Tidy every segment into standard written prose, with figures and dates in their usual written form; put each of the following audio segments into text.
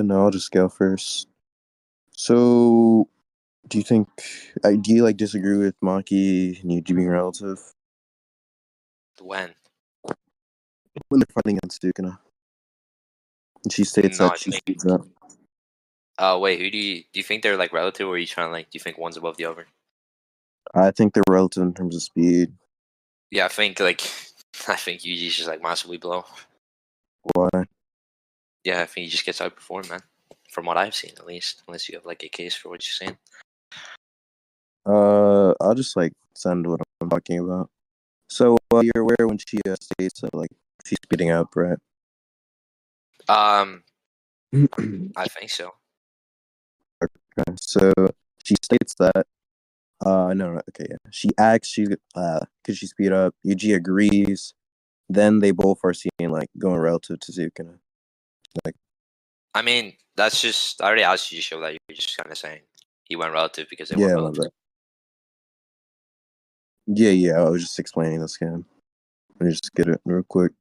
No, I'll just go first. So, do you think, do you like disagree with Maki and Yuji being relative When? when they're fighting against Sukuna? And she states No, that she speeds up. Wait, who do you think they're like relative, or are you trying to like? Do you think one's above the other? I think they're relative in terms of speed. Yeah, I think Yuji's just like massively below. Why? Yeah, I think he just gets outperformed, man. From what I've seen, at least, unless you have like a case for what you're saying. I'll just like send what I'm talking about. So you're aware when she states that like she's speeding up, right? I think so. Okay, so she states that. No, okay, yeah. She acts. Could she speed up? Yuji agrees. Then they both are seen like going relative to Sukuna. Like, I mean, that's just. I already asked you to show that. You're just kind of saying he went relative because they yeah, went relative. yeah. I was just explaining the scam. Let me just get it real quick.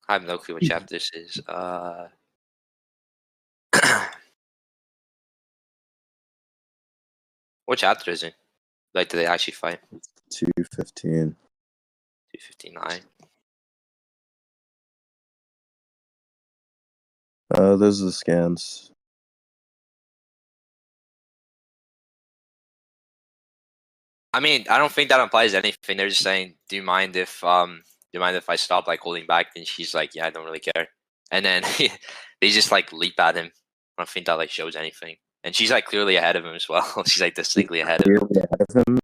I have no clue what chapter this is. What chapter is it? Like, do they actually fight? 215. 259. Those are the scans. I mean, I don't think that implies anything. They're just saying, do you mind if I stop like holding back? And she's like, yeah, I don't really care. And then they just like leap at him. I don't think that like shows anything. And she's like clearly ahead of him as well. She's like distinctly ahead of him. Clearly ahead of him.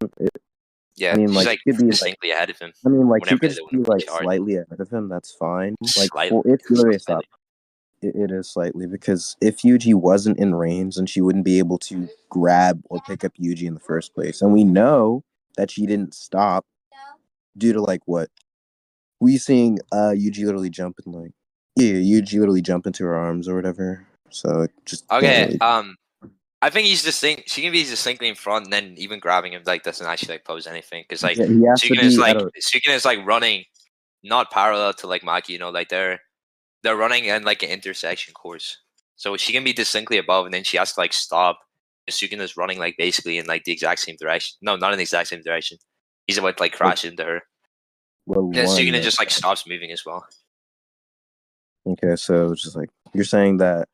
Yeah, I mean, she's like, like she could be distinctly ahead of him. I mean, like, she Whenever could they just want be to like charge. slightly ahead of him. That's fine. Like, Slightly. if literally stop. It is slightly because if Yuji wasn't in range, then she wouldn't be able to grab or pick up Yuji in the first place. And we know that she didn't stop due to like what we seeing Yuji literally jump in like Yuji literally jump into her arms or whatever. So it just Okay. really... I think he's distinct. She can be distinctly in front, and then even grabbing him like doesn't actually like pose anything because like he has to be Sukuna is like running not parallel to like Maki. You know, like they're running in like an intersection course, so she can be distinctly above, and then she has to like stop. Sukuna's running like basically in like the exact same direction. No, not in the exact same direction. He's about to like crash into her. Well, And then Sukuna just like stops moving as well. Okay, so it's just like you're saying that.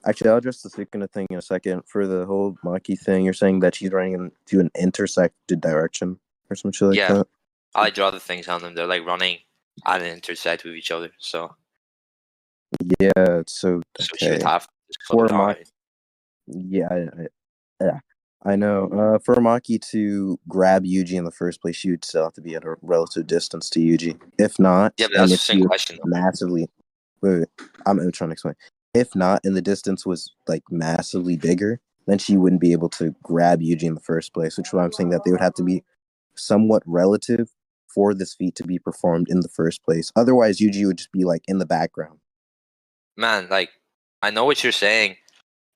Actually, I'll address the Sukuna thing in a second. For the whole Maki thing, you're saying that she's running into an intersected direction or some shit like that? I draw the things on them. They're like running at an intersect with each other. So yeah, so she would have to for Maki. Yeah, I know. For Maki to grab Yuji in the first place, she would still have to be at a relative distance to Yuji. If not, yeah, but that's the same question. Massively. Wait, I'm trying to explain. If not, and the distance was like massively bigger, then she wouldn't be able to grab Yuji in the first place. Which is why I'm saying that they would have to be somewhat relative for this feat to be performed in the first place. Otherwise, Yuji would just be like in the background. Man, like I know what you're saying,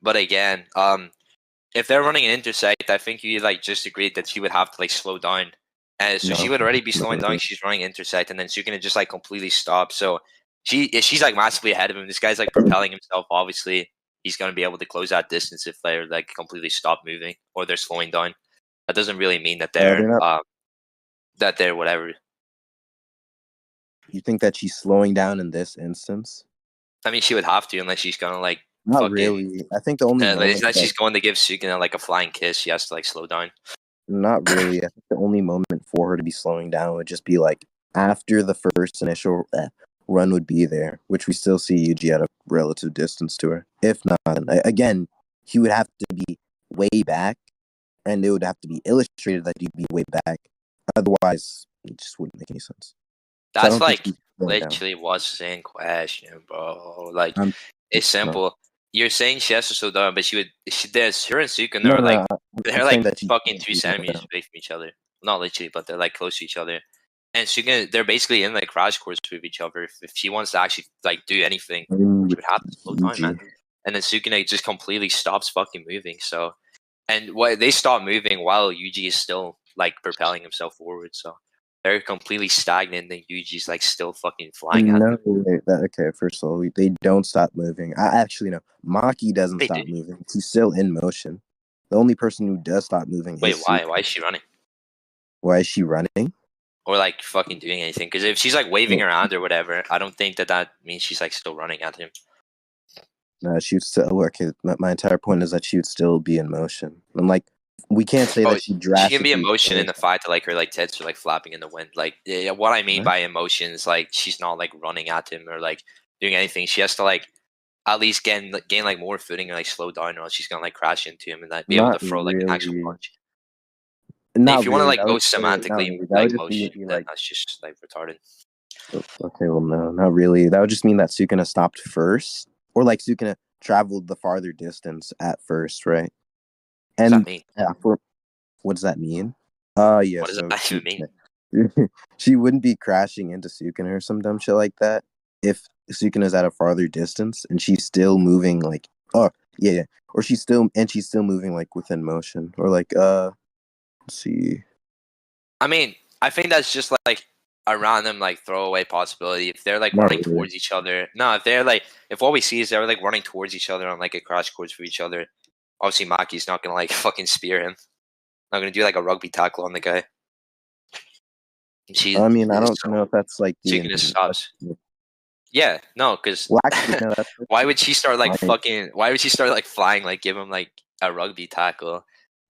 but again, if they're running an intersect, I think you like just agreed that she would have to like slow down. And so she would already be slowing down. She's running intersect, and then she's gonna just like completely stop. So she's like massively ahead of him. This guy's like propelling himself. Obviously, he's gonna be able to close that distance if they're like completely stop moving or they're slowing down. That doesn't really mean that they're whatever. You think that she's slowing down in this instance? I mean, she would have to unless she's gonna like. Not really. I think the only moment she's going to give Sukuna like a flying kiss, she has to like slow down. Not really. I think the only moment for her to be slowing down would just be like after the first initial run would be there, which we still see Yuji at a relative distance to her. If not, again, he would have to be way back, and it would have to be illustrated that he'd be way back. Otherwise, it just wouldn't make any sense. That's so like literally what's in question, bro. Like it's simple. You're saying she has to slow down, but there's her and Sukuna are like they're like fucking 2 centimeters away from each other. Not literally, but they're like close to each other. And Sukuna, they're basically in like crash course with each other. If she wants to actually like do anything, she would have to slow down, man. And then Sukuna just completely stops fucking moving. So, and they stop moving while Yuji is still like propelling himself forward. So they're completely stagnant, then Yuji's like still fucking flying at them. Okay, first of all, they don't stop moving. I actually know Maki doesn't They stop do. moving. She's still in motion. The only person who does stop moving Wait, is why? Suki. Why is she running? Why is she running? Or like fucking doing anything? Because if she's like waving around or whatever, I don't think that means she's like still running at him. No, she would still. Okay, my entire point is that she would still be in motion. I'm like, we can't say that she She can be in drastically. motion in the fact that like her like tits are like flapping in the wind. Like what I mean What? by emotion is like she's not like running at him or like doing anything. She has to like at least gain like more footing or like slow down, or else she's gonna like crash into him and like be able to Not throw like an actual really. punch. And if Not you want to really. like That go would not semantically really. That like would just be, motion, then like. that's just like retarded. Okay, well, no, not really. That would just mean that Sukuna stopped first, or like Sukuna traveled the farther distance at first, right? What does that And mean? for what does that mean? Yeah. What does So that even mean? she wouldn't be crashing into Sukuna or some dumb shit like that if Sukuna's at a farther distance and she's still moving like yeah, or she's still moving like within motion or like let's see. I mean, I think that's just like a random like throwaway possibility. If they're like Not running really. towards each other, no. If they're like, if what we see is they're like running towards each other on like a crash course for each other, obviously Maki's not gonna like fucking spear him. Not gonna do like a rugby tackle on the guy. She I mean, I don't so know if that's like she the can just stops. Yeah, no, because well, actually, no, that's why would she start like fine. fucking? Why would she start like flying? Like give him like a rugby tackle?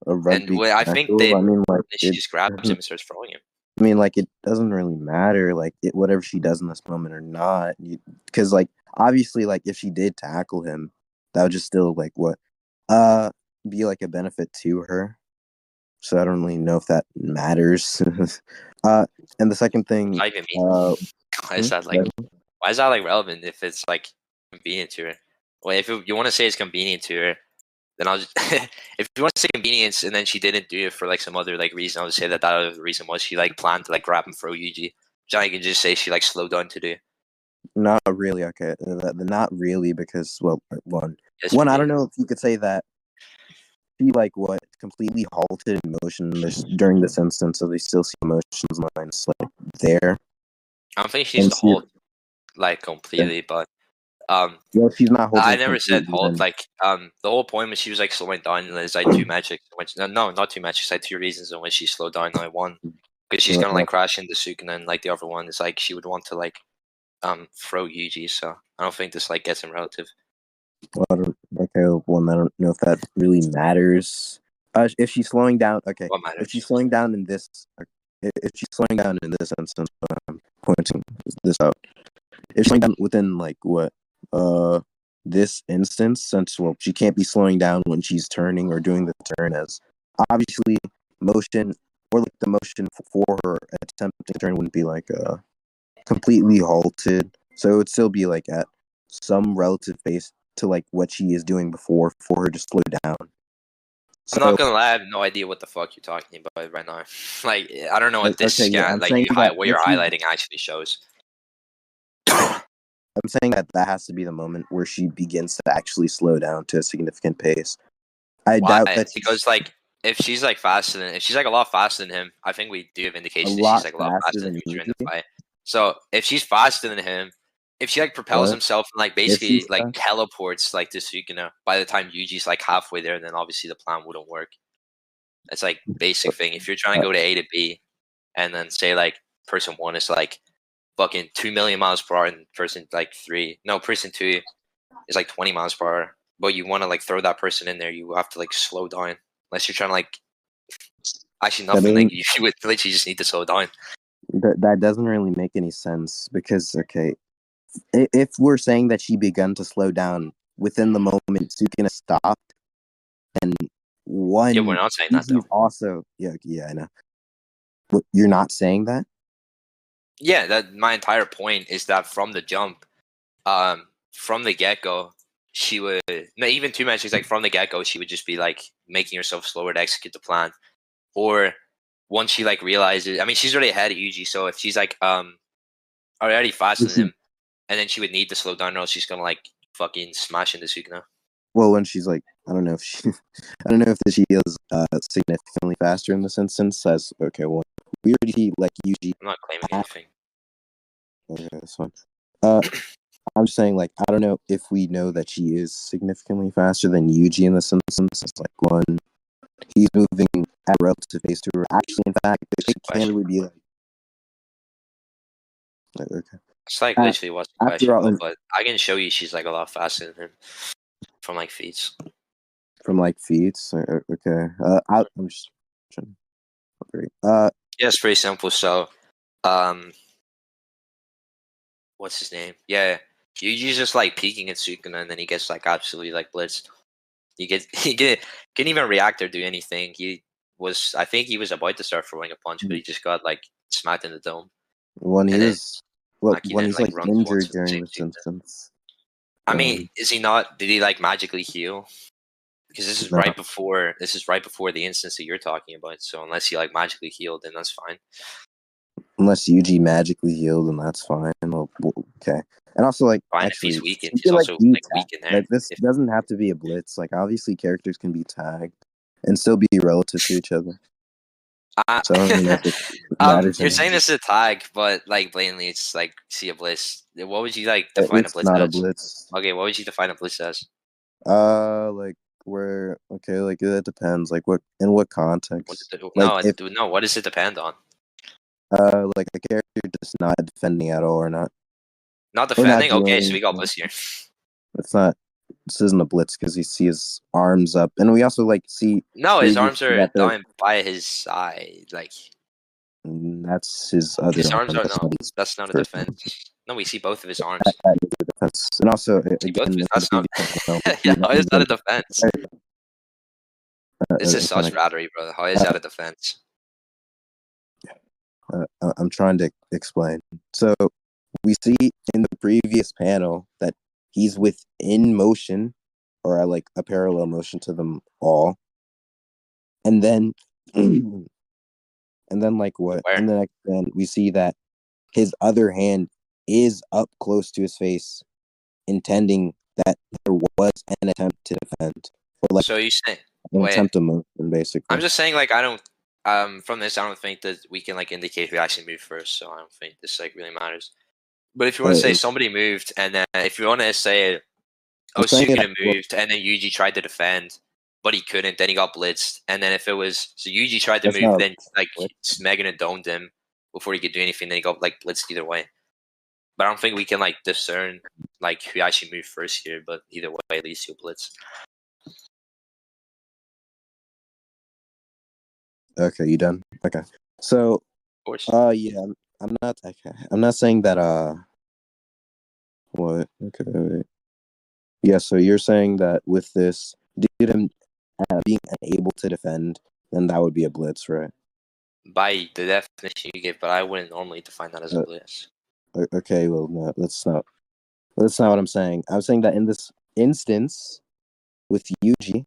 A And rugby I think tackle. I mean, like she just grabs him and starts throwing him. I mean, like it doesn't really matter, like whatever she does in this moment or not, because like obviously, like if she did tackle him, that would just still like uh, be like a benefit to her. So I don't really know if that matters. And the second thing, Not even me. Why is hmm? that like? Why is that like relevant if it's like convenient to her? Well, if you want to say it's convenient to her, then I'll just if you want to say convenience and then she didn't do it for like some other like reason, I'll just say that other reason was she like planned to like grab and throw Yuji. So I can just say she like slowed down to do. Not really. Okay, not really because well, Yes, one, I really. don't know if you could say that she like completely halted in motion during this instance, so they still see emotions lines like there. I don't think she's And the halt like completely, but well, she's not I holding never said completely. halt. Then Like the whole point when she was like slowing down is like two magics. No, not two magics. Like two reasons in which she slowed down. Like one, because she's gonna like crash into Suki, and then like the other one is like she would want to like throw Yuji. So I don't think this like gets him relative. well, I don't know if that really matters. If she's slowing down, okay. What If she's matters? slowing down in this, if she's slowing down in this instance, I'm pointing this out. If she's slowing down within like this instance, since well, she can't be slowing down when she's turning or doing the turn, as obviously motion or like the motion for her attempting to turn wouldn't be like completely halted, so it would still be like at some relative pace to like what she is doing before for her to slow down. I'm not So gonna lie. I have no idea what the fuck you're talking about right now. Like I don't know what this okay, yeah, scan I'm like saying that what if you're she, highlighting actually shows. I'm saying that that has to be the moment where she begins to actually slow down to a significant pace. I Why? doubt that Because like if she's like if she's like a lot faster than him, I think we do have a indication that she's lot like a lot faster faster than than him during the Yuji. fight. So if she's faster than him, if she like propels What himself and like if basically she's like fast? teleports like to Sukuna by the time Yuji's like halfway there, then obviously the plan wouldn't work. That's like basic thing. If you're trying to go to A to B, and then say like person one is like fucking 2 million miles per hour, and person like person two is like 20 miles per hour, but you want to like throw that person in there, you have to like slow down. Unless you're trying to like actually That nothing, like doesn't you would literally just need to slow down. that doesn't really make any sense because okay, if we're saying that she begun to slow down within the moment Sukuna stopped, and Yeah, we're one not saying that Yuji's though. also yeah I know. What, you're not saying that? Yeah, that my entire point is that from the jump, from the get go, she would no, even two matches like from the get go, she would just be like making herself slower to execute the plan. Or once she like realizes, I mean, she's already ahead of Yuji, so if she's like already faster than him, and then she would need to slow down, or else she's gonna like fucking smash into Sukuna. Well, when she's like, I don't know if she, I don't know if she is significantly faster in this instance. As okay, well, we already see like Yuji. I'm not claiming anything. Okay, that's fine. I'm just saying, like, I don't know if we know that she is significantly faster than Yuji in the Simpsons. It's like one, he's moving at a relative pace to her. Actually, in fact, it can't really be okay. It's like literally what's the After question, all, but I can show you she's like a lot faster than him from like feats. from like feats, okay. I'm just trying. Yeah, it's pretty simple. So, what's his name? Yeah, Yuji's just like peeking at Sukuna, and then he gets like absolutely like blitzed. Couldn't even react or do anything. I think he was about to start throwing a punch, but he just got like smacked in the dome. When he And then was, well, Maki when then he's like like runs once injured with the during same the Sukuna. Simpsons. I mean, is he not? Did he like magically heal? Because this is No, right before the instance that you're talking about. So unless he like magically healed, then that's fine. unless Yuji magically healed, and that's fine. Well, okay. And also, like, Fine if actually, he's weakened. you He's can like also do like tag. weak in there. Like, this doesn't have to be a blitz. Like, obviously, characters can be tagged and still be relative to each other. So I don't even know if it matters You're anymore. saying this is a tag, but like blatantly, it's like see a blitz. What would you like define a It's blitz not a as? blitz. Okay, what would you define a blitz as? Like where? Okay, like that depends. Like what in what context? Like if No. What does it depend on? like a character just not defending at all, Not or not defending. doing Okay, so we got anything. blitz here. It's not. This isn't a blitz because you see his arms up, and we also like see No, his previous arms to are that they're down by his side. Like that's his other his arms arm. are That's no. not his That's not a first arm. defense. No, we see both of his arms. That is a defense. And also See both of again his. in the That's not. previous panel, we Yeah, see that how is he's that been a defense? This is okay, such battery, bro. How is uh, that a defense? I'm trying to explain. So we see in the previous panel that he's within motion or like a parallel motion to them all. And then and then like what? Where? And then we see that his other hand is up close to his face, intending that there was an attempt to defend. Or like So you saying? an Wait, attempt to motion I'm basically. just saying. Like I don't. From this, I don't think that we can like indicate who actually moved first. So I don't think this like really matters. But if you want to say Uh, somebody moved, and then if you want to say, I'm oh, saying it Sukuna moved, and then Yuji tried to defend, but he couldn't, then he got blitzed. And then if it was, so Yuji tried to that's move, not then like a Megan and domed him before he could do anything, then he got like blitzed either way. But I don't think we can like discern like who actually moved first here, but either way, at least he'll blitz. Okay, you done? Okay. So, Of course. yeah, I'm not okay. I'm not saying that what? Okay, wait. Yeah, so you're saying that with this due to him being unable to defend, then that would be a blitz, right? By the definition you give, but I wouldn't normally define that as a Uh, blitz. okay, well, no, that's not what I'm saying. I'm saying that in this instance with Yuji,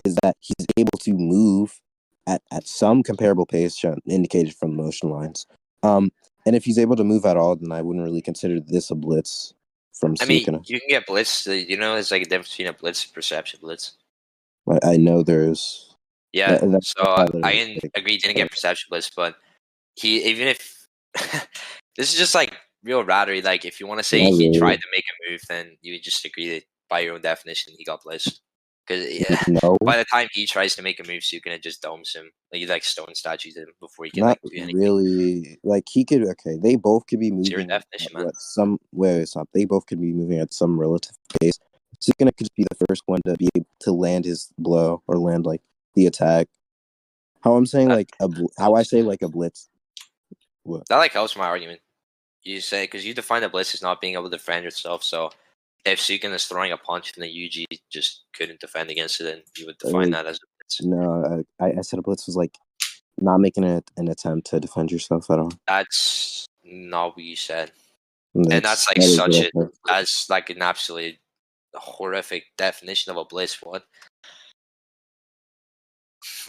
is that he's able to move at some comparable pace, shown indicated from the motion lines. And if he's able to move at all, then I wouldn't really consider this a blitz from I mean, Sukuna. you can get blitz. You know, it's like a difference between a blitz and perception blitz. I know there's Yeah, that's so why I literally can agree he didn't get perception blitz, but he even if this is just like real rattery. Like if you want to say not he tried really. to make a move, then you would just agree that by your own definition he got blitzed. Because yeah, No, by the time he tries to make a move, Sukuna just domes him. Like he like stone statues him before he can not like do anything. really. Like he could. Okay, they both could be It's your moving at definition, man. what some way. It's not. They both could be moving at some relative pace. Sukuna could be the first one to be able to land his blow or land like the attack. How I'm saying That like how I helps. say like a blitz. What? That like helps my argument. You say because you define a blitz as not being able to defend yourself. So if Sukuna is throwing a punch and the UG just couldn't defend against it, then you would define that as a blitz. No, I said a blitz was like not making an attempt to defend yourself at all. That's not what you said. And that's like That is such what a I said. that's like an absolutely horrific definition of a blitz. What?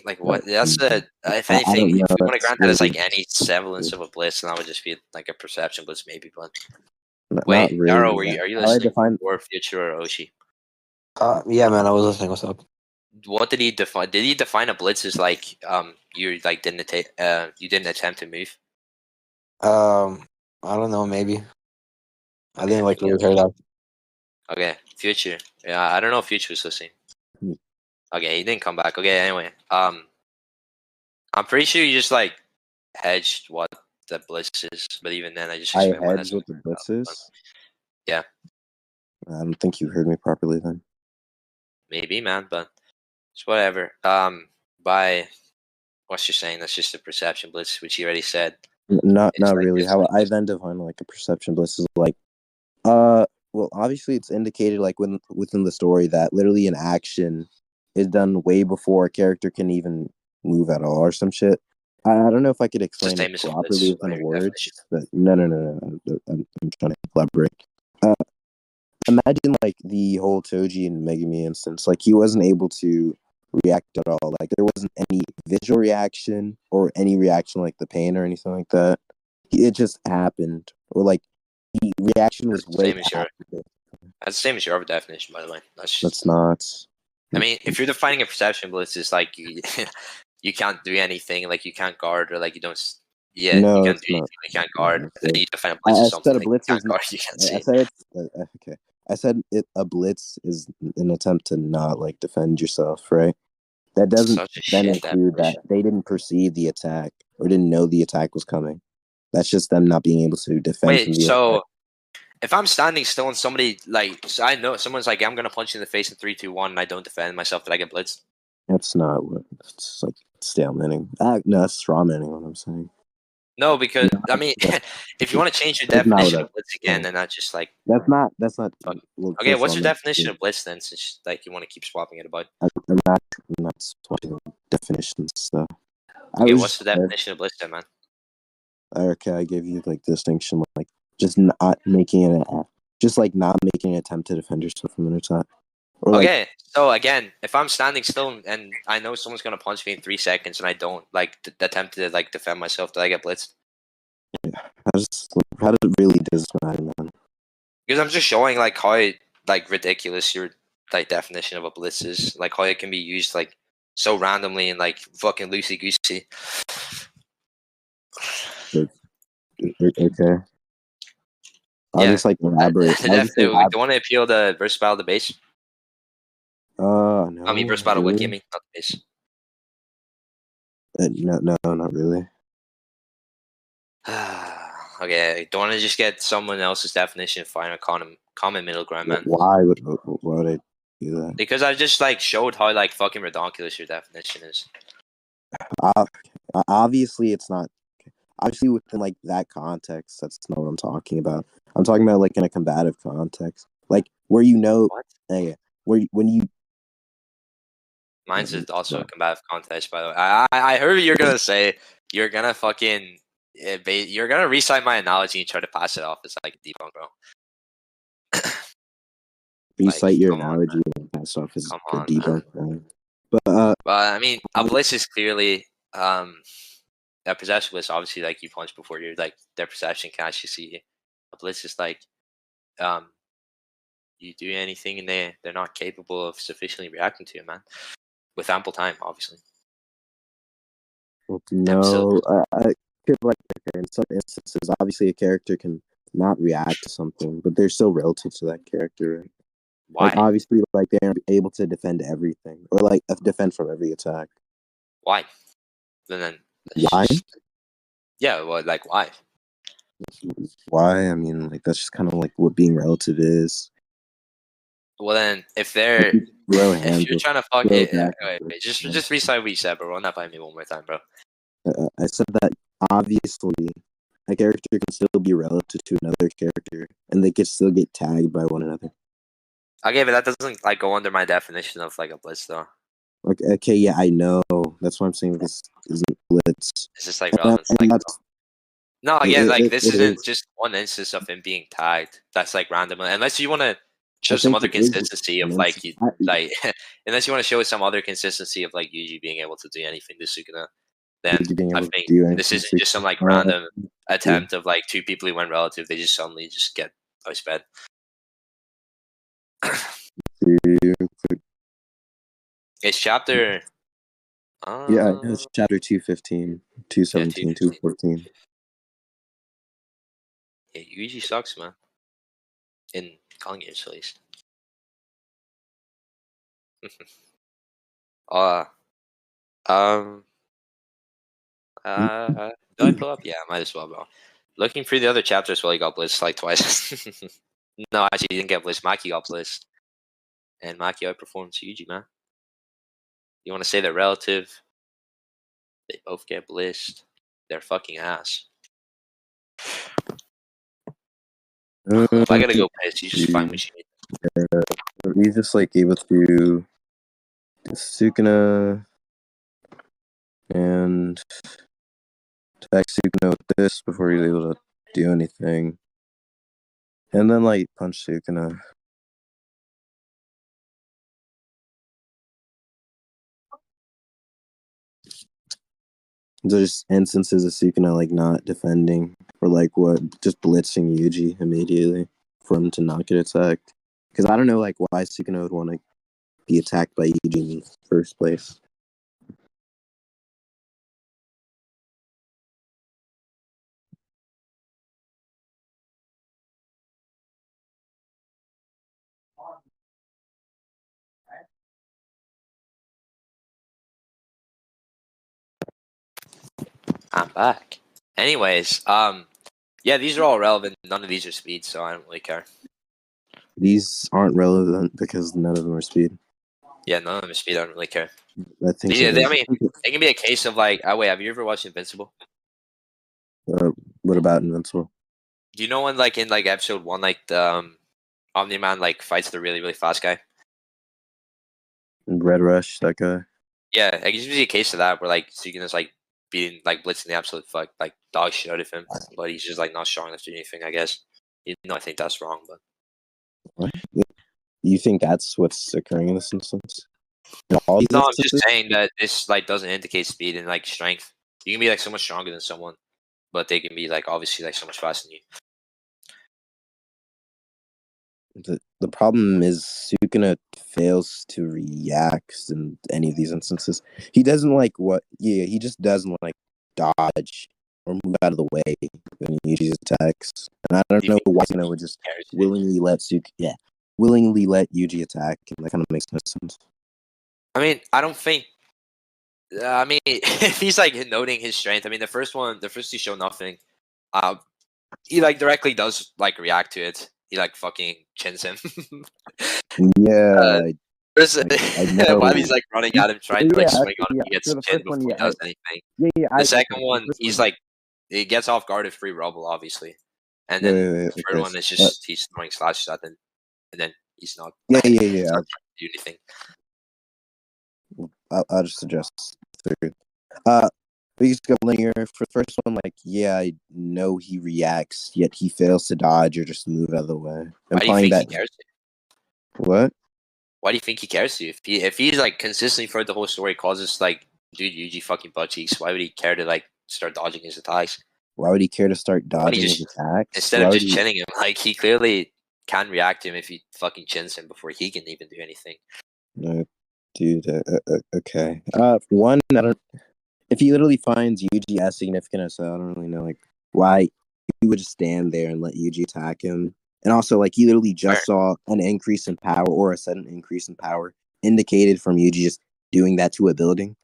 Like what? That's a if I anything, don't know. if we want to That's grant that as really like any semblance of a blitz, then that would just be like a perception blitz, maybe. But not wait, Yaro, really. are you How I listening? define Or Future or Oshi? Yeah, man, I was listening. What's up? What did he define? Did he define a blitz as like you like you didn't attempt to move? I don't know. Maybe I Okay, didn't like yeah. really hear that. Okay, Future. Yeah, I don't know if Future was listening. Hmm. Okay, he didn't come back. Okay, anyway, I'm pretty sure you just like hedged what the blitz is, but even then, I just I explained why hedged that's what the blitz is. yeah, I don't think you heard me properly then. maybe, man, but it's whatever. By what you're saying, that's just a perception blitz, which you already said. Not It's like really. this. How I then define like a perception bliss is like well obviously it's indicated like within the story that literally an action is done way before a character can even move at all or some shit. I don't know if I could It's the explain it same as a properly blitz by within your definition. words, but no. I'm trying to elaborate. Uh, Imagine like the whole Toji and Megami instance. Like he wasn't able to react at all. Like there wasn't any visual reaction or any reaction like the pain or anything like that. It just happened, or like the reaction was That's the way same as your. after. That's the same as your other definition, by the way. That's just. That's not. I mean, if you're defining a perception blitz, it's like you, you can't do anything, like you can't guard, or like you don't. Yeah, you No, can't it's do not. anything, you can't guard. And then you define a blitz I as said something a like you blitz can't is. guard, you can't I see. said it's okay. I said it. A blitz is an attempt to not like defend yourself, right? That doesn't Such a then shit include that definition. they didn't perceive the attack or didn't know the attack was coming. That's just them not being able to defend from Wait, the attack. so if I'm standing still and somebody like, so I know someone's like, I'm gonna punch you in the face in 3, 2, 1, and I don't defend myself, but I get blitzed. That's not what it's like stalemating. No, that's strawmanning what I'm saying. No, because No, I mean, that's, if you want to change your that's not definition what of blitz I'm again, saying. then that's just like That's not fuck. well, Okay, first of what's all, your definition of blitz then? Since like you want to keep swapping it about. I'm not swapping definitions. So I Okay, was what's just the definition of blitz then, man? okay. I gave you like distinction, like just not making it, just like not making an attempt to defend yourself from an attack, or like Okay, so again, if I'm standing still and I know someone's gonna punch me in 3 seconds and I don't like attempt to like defend myself, do I get blitzed? how does it really does matter, man? Because I'm just showing like how like ridiculous your like definition of a blitz is, like how it can be used like so randomly and like fucking loosey goosey. Okay, I'll Yeah, just like elaborate. I'll just we elaborate. don't want to appeal the verse battle the base. I mean No, verse not battle wiki, I really. mean not the base. No, not really. Okay, don't want to just get someone else's definition and find a common middle ground, man. Why would I do that? Because I just like showed how like fucking ridiculous your definition is. Uh, Obviously, it's not. Obviously, within like that context, that's not what I'm talking about. I'm talking about like in a combative context, like where What? when you. Mine's is also a combative contest, by the way. I heard you're gonna say you're gonna fucking you're gonna recite my analogy and try to pass it off as like a debunk, bro. Like, Recite your come on, analogy and pass off as come a on, man. debunk. But But I mean, a blitz is clearly a possession blitz. Obviously, like you punch before you're like their perception can actually see you. A blitz is like um you do anything and they're not capable of sufficiently reacting to it, man. With ample time, obviously. Absolutely. no, I could like okay, in some instances, obviously a character can not react to something, but they're still relative to that character. Right? Like Why? obviously, like they're able to defend everything or like defend from every attack. Why? Then it's Why? just yeah. Well, like why? Why? I mean, like that's just kind of like what being relative is. Well, then if Like, they're you throw if hands you're with trying to fuck throw it, back. wait, just recite what you said, bro. Run that by me one more time, bro. I said that obviously a character can still be relative to another character, and they can still get tagged by one another. Okay, but that doesn't like go under my definition of like a blitz, though. Like, okay, yeah, I know. That's why I'm saying this isn't blitz. It's just like relevance, And like that's no. Again, like this it isn't is. just one instance of him being tagged. That's like random, unless you want to I show some think other it is just consistency of an like instance. you like, unless you want to show some other consistency of like Yuji being able to do anything to Sukuna, then You being I able to think do this anything. isn't just some like random attempt of like two people who went relative. They just suddenly just get outsped. It's chapter. Yeah, it's chapter 215, 217, 214. Yeah, Yuji sucks, man. In Kong games, at least. uh, um, do I pull up? Yeah, I might as well, bro. Looking through the other chapters while he got blitzed like twice. No, actually, he didn't get blitzed. Maki got blitzed. And Maki outperformed Yuji, man. You want to say they're relative? They both get blitzed. They're fucking ass. If I gotta go piss, you just find what you need. He's just like able to Sukuna and attack Sukuna with this before he's able to do anything. And then like punch Sukuna. There's instances of Sukuna like not defending or like what just blitzing Yuji immediately for him to not get attacked. Because I don't know like why Sukuna would want to be attacked by Yuji in the first place. I'm back. Anyways, yeah, these are all relevant. None of these are speed, so I don't really care. These aren't relevant because none of them are speed. Yeah, none of them are speed. I don't really care. I think. I mean, it can be a case of like, oh wait, have you ever watched Invincible? What about Invincible? Do you know when like in like episode 1, like the Omni-Man like fights the really fast guy? Red Rush, that guy. Yeah, it can just be a case of that where like Sukuna's like being like blitzing the absolute fuck like dog shit out of him, but he's just like not strong enough to do anything. I guess. You know, I think that's wrong, but What? You think that's what's occurring in this instance? In all these no, I'm instances? just saying that this like doesn't indicate speed and like strength. You can be like so much stronger than someone, but they can be like obviously like so much faster than you. The problem is Sukuna fails to react in any of these instances. He doesn't like he just doesn't like dodge or move out of the way when he uses attacks. And I don't know why Sukuna would just willingly let Yuji attack him. That kind of makes no sense. I mean, I don't think. I mean, if he's like noting his strength, I mean, the first two show nothing. He like directly does like react to it. He like fucking chins him. Yeah. While he's like running at him, trying to like swing on him, yeah, he gets so the chinned first one, before he yeah, does anything. Yeah, The second one, he's like, he gets off guard of free rubble, obviously, and then the third one is just he's throwing slashes at him, and then he's not. Yeah. He's not trying to do anything. I'll just suggest third. We just go linear for the first one. Like, yeah, I know he reacts, yet he fails to dodge or just move out of the way. Why do you think he cares to? What? Why do you think he cares to? If he's like consistently throughout the whole story causes like dude Yuji fucking butt cheeks, why would he care to like start dodging his attacks? Why would he care to start dodging his attacks? Instead of just chinning him, like he clearly can react to him if he fucking chins him before he can even do anything. Dude, okay. One, I don't. If he literally finds Yuji as significant, so I don't really know like why he would just stand there and let Yuji attack him. And also, like he literally just saw an increase in power or a sudden increase in power indicated from Yuji just doing that to a building.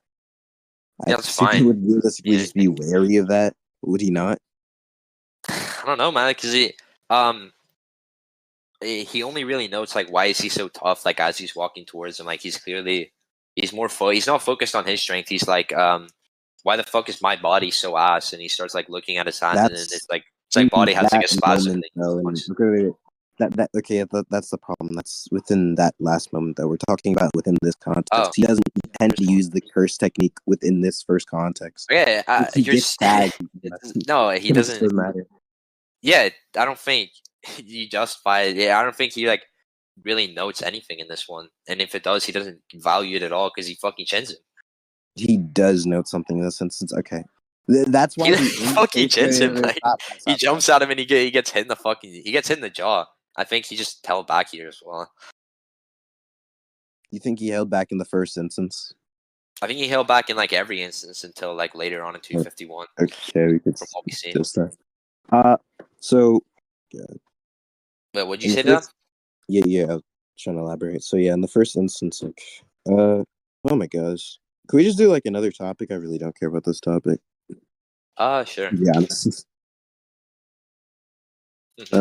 Yeah, that's fine. He would realistically just be wary of that, would he not? I don't know, man, because he only really notes like why is he so tough, like as he's walking towards him, like he's not focused on his strength. He's like, why the fuck is my body so ass? And he starts like looking at his hand, and it's like body has like a spasm. That's the problem. That's within that last moment that we're talking about within this context. Oh, he doesn't tend to use the curse technique within this first context. Yeah, no, he doesn't. Doesn't matter. Yeah, I don't think you justify it. Yeah, I don't think he like really notes anything in this one, and if it does, he doesn't value it at all because he fucking chins him. He does note something in this instance. Okay, that's why he fucking chins him. Like, he jumps at him and he gets hit in the jaw. I think he just held back here as well. You think he held back in the first instance? I think he held back in like every instance until like later on in 251. Okay, we could From what we see. just that. So yeah, But what'd you in the say, Dan? first, yeah, I was trying to elaborate. So yeah, in the first instance, like, oh my gosh, can we just do like another topic? I really don't care about this topic. Sure. Yeah. Mhm.